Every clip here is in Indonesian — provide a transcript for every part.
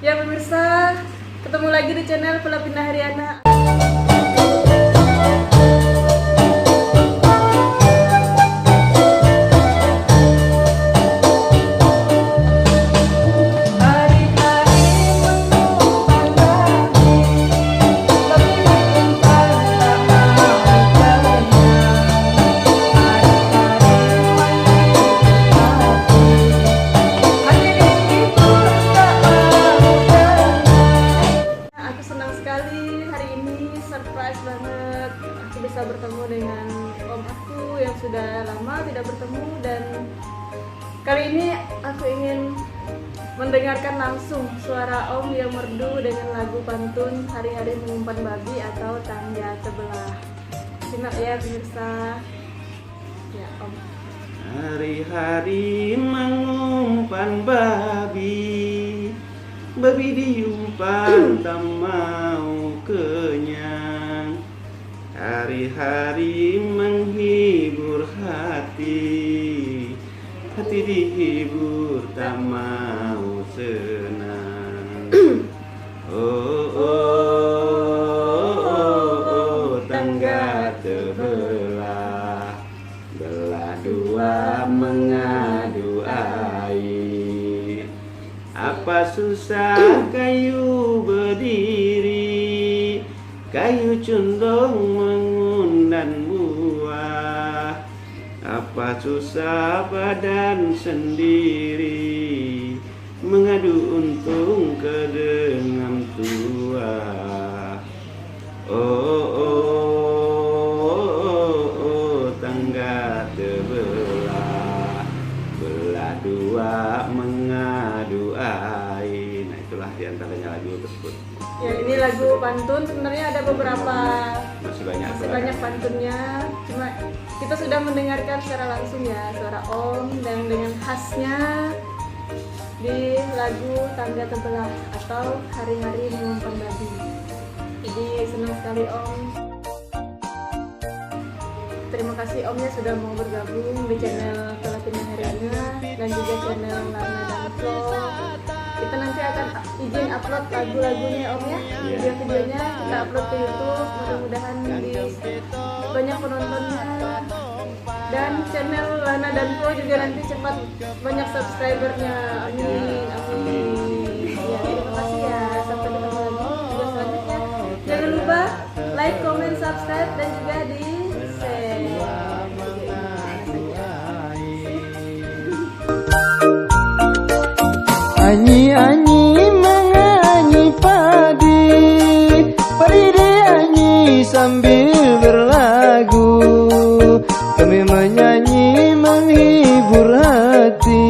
Ya pemirsa, ketemu lagi di channel Pelapina Hariana. Surprise banget, aku bisa bertemu dengan om aku yang sudah lama tidak bertemu, dan kali ini aku ingin mendengarkan langsung suara om yang merdu dengan lagu pantun Hari-Hari Mengumpan Babi atau Tangga Sebelah. Simak ya pemirsa. Ya om. Hari-hari mengumpan babi, babi diumpan tak mau kenyang. Hari-hari menghibur hati, hati dihibur tak mau senang. Oh, oh, oh, oh, tangga terbelah, belah dua mengadu air. Apa susah kayu berdiri, kayu condong mengundang buah. Apa susah badan sendiri, mengadu untung ke dengan tua. Oh, oh, oh, oh, tangga terbelah, belah dua mengadu air. Nah, itulah diantaranya lagu tersebut. Ya, ini lagu pantun, sebenarnya ada beberapa, Masih banyak pantunnya, cuma kita sudah mendengarkan secara langsung ya suara om dan dengan khasnya di lagu Tangga Sebelah atau Hari-Hari Mengumpan Babi. Jadi senang sekali om. Terima kasih omnya sudah mau bergabung di channel Pelapina Hariana dan juga channel Lana dan Vlog. Kita nanti akan izin upload lagu-lagunya om ya, video-videonya kita upload ke YouTube. Mudah-mudahan banyak penontonnya, dan channel Lana dan Vlog juga nanti cepat banyak subscribernya. Amin, amin. Ya, terima kasih ya. Sampai ketemu lagi video selanjutnya. Jangan lupa like, comment, subscribe dan juga di share. Anyi-anyi menganyi padi, padi anyi sambil berlagu. Kami menyanyi menghibur hati,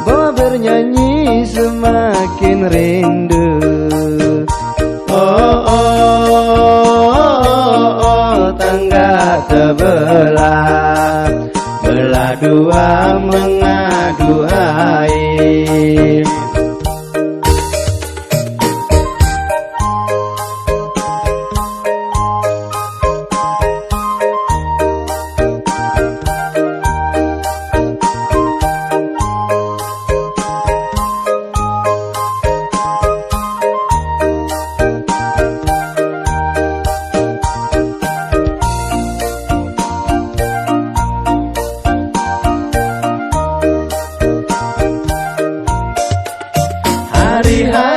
bawa bernyanyi semakin rindu. Oh, oh, oh, oh, tangga sebelah, belah dua mengadu air. Hari-hari